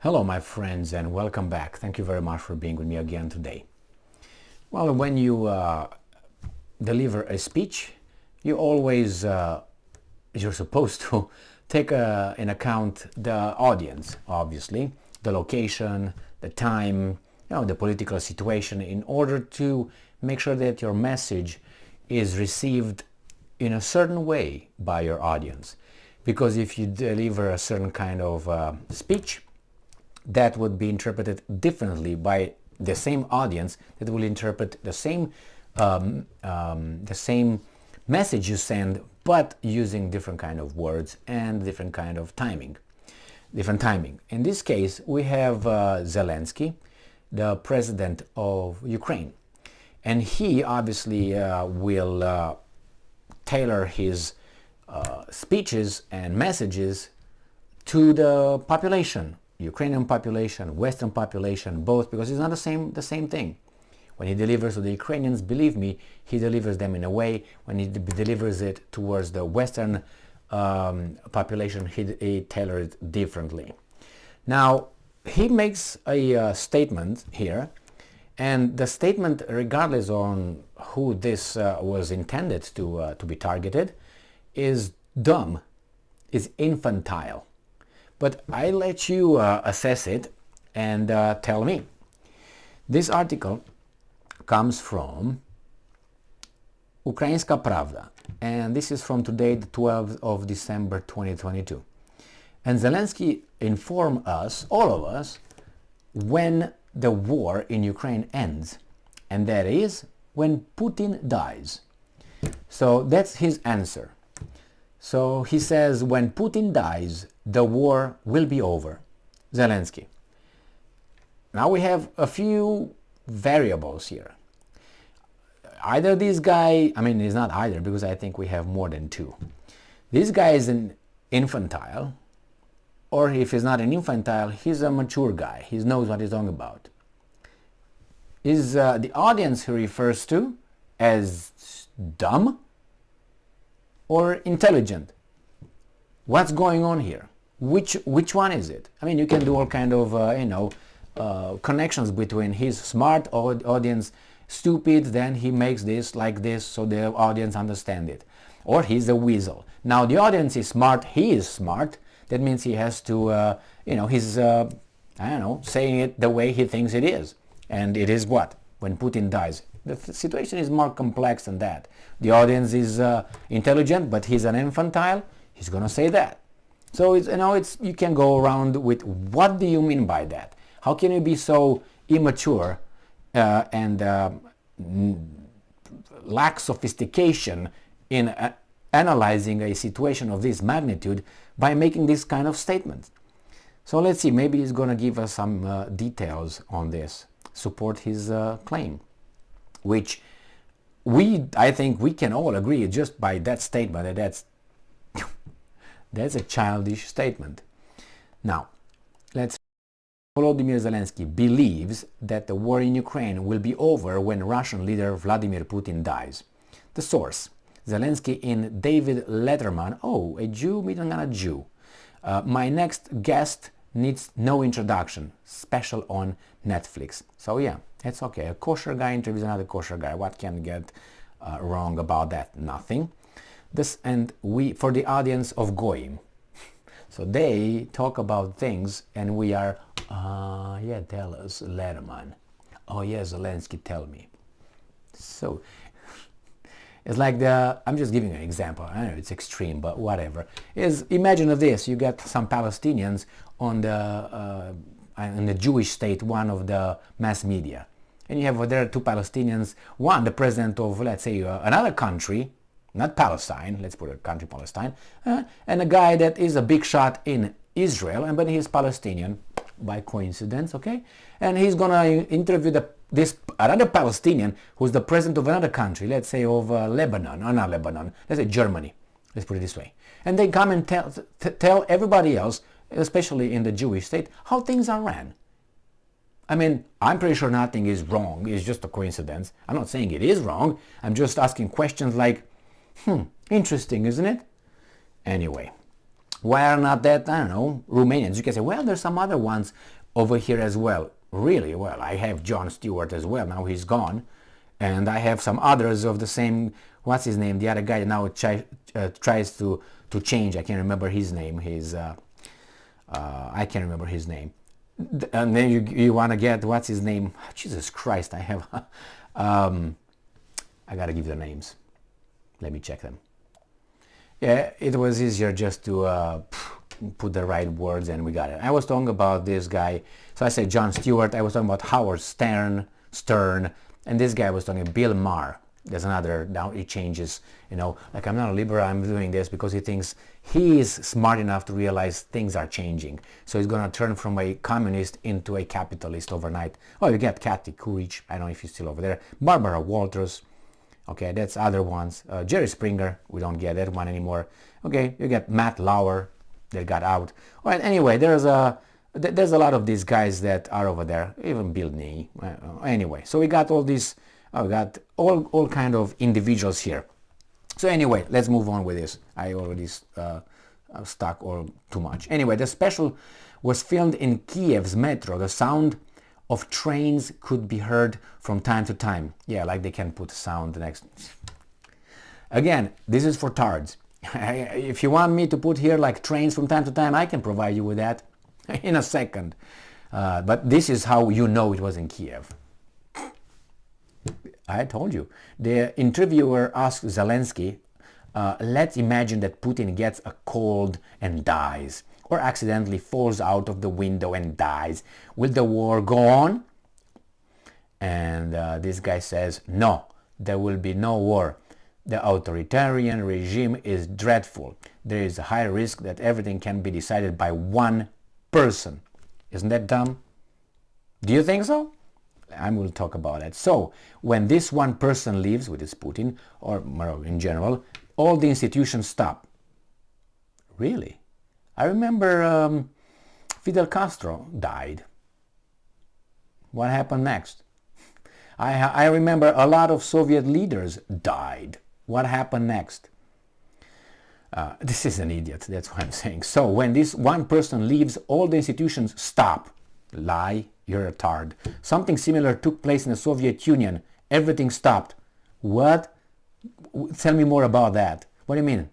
Hello, my friends, and welcome back. Thank you very much for being with me again today. Well, when you deliver a speech, you always, you're supposed to take in account the audience, obviously, the location, the time, the political situation, in order to make sure that your message is received in a certain way by your audience. Because if you deliver a certain kind of speech, that would be interpreted differently by the same audience that will interpret the same message you send, but using different kind of words and different kind of timing. In this case, we have Zelensky, the president of Ukraine, and he obviously will tailor his speeches and messages to the population. Ukrainian population, Western population, both, because it's not the same thing. When he delivers to the Ukrainians, believe me, he delivers them in a way. When he delivers it towards the Western population, he tailors it differently. Now, he makes a statement here, and the statement, regardless on who this was intended to be targeted, is dumb, is infantile. But I let you assess it and tell me. This article comes from Ukrainska Pravda, and this is from today, the 12th of December 2022. And Zelensky informed us, all of us, when the war in Ukraine ends, and that is when Putin dies. So that's his answer. So he says, when Putin dies, the war will be over. Zelensky. Now we have a few variables here. Either this guy, it's not either, because I think we have more than two. This guy is an infantile, or if he's not an infantile, he's a mature guy. He knows what he's talking about. Is the audience he refers to as dumb or intelligent? What's going on here? Which one is it? You can do all kind of connections between his smart audience, stupid, then he makes this like this so the audience understand it, or he's a weasel. Now the audience is smart, he is smart. That means he has to, he's saying it the way he thinks it is, and it is what? When Putin dies. The situation is more complex than that. The audience is intelligent, but he's an infantile. He's gonna say that. So you can go around with, what do you mean by that? How can you be so immature and lack sophistication in analyzing a situation of this magnitude by making this kind of statement? So let's see. Maybe he's gonna give us some details on this, support his claim, which I think we can all agree just by that statement that that's a childish statement. Now, Volodymyr Zelensky believes that the war in Ukraine will be over when Russian leader Vladimir Putin dies. The source, Zelensky in David Letterman, a Jew meeting on a Jew. My next guest needs no introduction, special on Netflix. So yeah, it's okay. A kosher guy interviews another kosher guy. What can get wrong about that? Nothing. For the audience of Goyim. So they talk about things and we are, tell us, Letterman. Oh yeah, Zelensky, tell me. So it's like I'm just giving an example. I know it's extreme, but whatever. Imagine this, you got some Palestinians on in the Jewish state, one of the mass media. And you have there two Palestinians, one the president of, let's say, another country, not Palestine, let's put a country Palestine, and a guy that is a big shot in Israel, but he's Palestinian by coincidence, okay? And he's gonna interview this another Palestinian who's the president of another country, let's say of Lebanon, or not Lebanon, let's say Germany, let's put it this way. And they come and tell everybody else, especially in the Jewish state, how things are ran. I'm pretty sure nothing is wrong, it's just a coincidence. I'm not saying it is wrong, I'm just asking questions like, interesting, isn't it? Anyway, Why are not that, I don't know, Romanians? You can say, well, there's some other ones over here as well. Really? Well, I have Jon Stewart as well. Now he's gone. And I have some others of the same, what's his name? The other guy that now tries to change. I can't remember his name. I can't remember his name. And then you want to get, what's his name? Jesus Christ, I have, I got to give the names. Let me check them. Yeah, it was easier just to put the right words and we got it. I was talking about this guy. So I said Jon Stewart. I was talking about Howard Stern, and this guy was talking Bill Maher. There's another, now he changes, like I'm not a liberal, I'm doing this because he thinks he is smart enough to realize things are changing. So he's going to turn from a communist into a capitalist overnight. Oh, you get Kathy Couric, I don't know if he's still over there. Barbara Walters, okay, that's other ones. Jerry Springer, we don't get that one anymore. Okay, you get Matt Lauer, that got out. Well, anyway, there's a lot of these guys that are over there, even Bill Nye. Anyway, so we got all these, we got all kind of individuals here. So anyway, let's move on with this. I already stuck or too much. Anyway, the special was filmed in Kiev's metro. The sound of trains could be heard from time to time. Yeah, like they can put sound next. Again, this is for tards. If you want me to put here like trains from time to time, I can provide you with that in a second. But this is how you know it was in Kiev. I told you. The interviewer asked Zelensky, let's imagine that Putin gets a cold and dies, or accidentally falls out of the window and dies. Will the war go on? And this guy says, no, there will be no war. The authoritarian regime is dreadful. There is a high risk that everything can be decided by one person. Isn't that dumb? Do you think so? I will talk about it. So, when this one person leaves, which is Putin, or in general, all the institutions stop. Really? I remember Fidel Castro died. What happened next? I remember a lot of Soviet leaders died. What happened next? This is an idiot, that's what I'm saying. So when this one person leaves, all the institutions stop. Lie, you're a tard. Something similar took place in the Soviet Union. Everything stopped. What? Tell me more about that. What do you mean?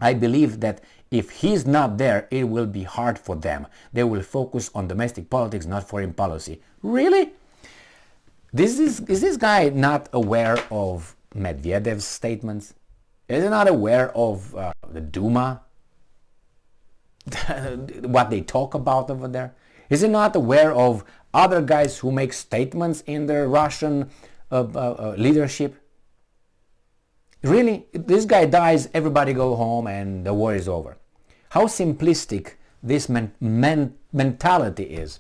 I believe that if he's not there, it will be hard for them. They will focus on domestic politics, not foreign policy. Really? Is this guy not aware of Medvedev's statements? Is he not aware of the Duma? What they talk about over there? Is he not aware of other guys who make statements in the Russian leadership? Really? This guy dies, everybody go home and the war is over. How simplistic this mentality is.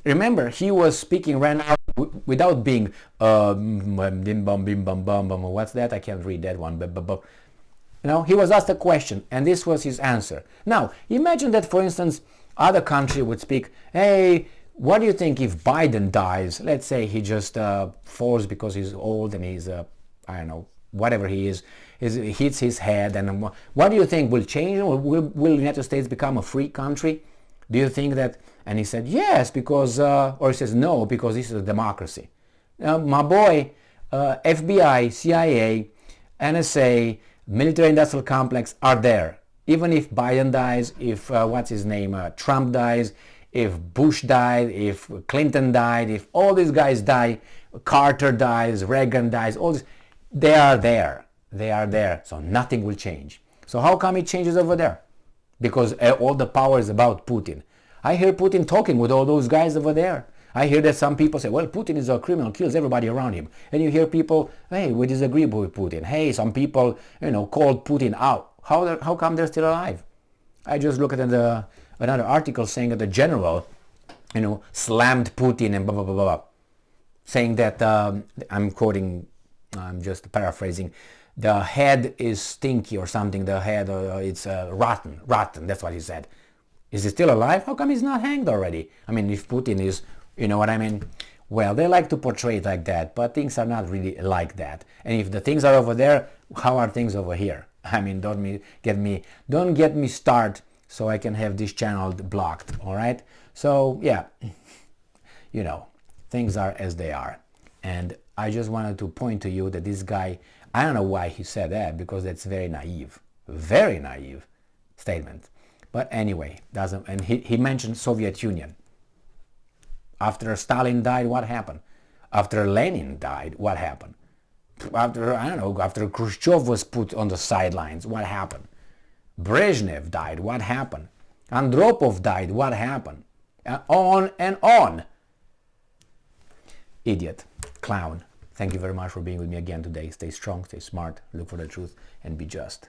Remember, he was speaking right now without being bim bum bim bum bum bum. What's that? I can't read that one. He was asked a question and this was his answer. Now, imagine that, for instance, other country would speak, hey, what do you think if Biden dies? Let's say he just falls because he's old and he's, I don't know, whatever he is hits his head. And what do you think will change? Will the United States become a free country? Do you think that? And he said, yes, because, or he says, no, because this is a democracy. Now, my boy, FBI, CIA, NSA, military-industrial complex are there. Even if Biden dies, if, Trump dies, if Bush died, if Clinton died, if all these guys die, Carter dies, Reagan dies, all this, they are there. They are there. So nothing will change. So how come it changes over there? Because all the power is about Putin. I hear Putin talking with all those guys over there. I hear that some people say, well, Putin is a criminal, kills everybody around him. And you hear people, hey, we disagree with Putin. Hey, some people, called Putin out. How come they're still alive? I just look at another article saying that the general, slammed Putin and blah, blah, blah, blah, blah. Saying that, I'm quoting, I'm just paraphrasing, the head is stinky or something, the head, it's rotten, that's what he said. Is he still alive? How come he's not hanged already? I mean, if Putin is, you know what I mean? Well, they like to portray it like that, but things are not really like that. And if the things are over there, how are things over here? I mean, don't get me started so I can have this channel blocked, all right? So yeah, you know, things are as they are. And I just wanted to point to you that this guy, I don't know why he said that, because that's very naive statement. But anyway, and he mentioned Soviet Union. After Stalin died, what happened? After Lenin died, what happened? After, I don't know, after Khrushchev was put on the sidelines, what happened? Brezhnev died, what happened? Andropov died, what happened? On and on. Idiot, clown. Thank you very much for being with me again today. Stay strong, stay smart, look for the truth, and be just.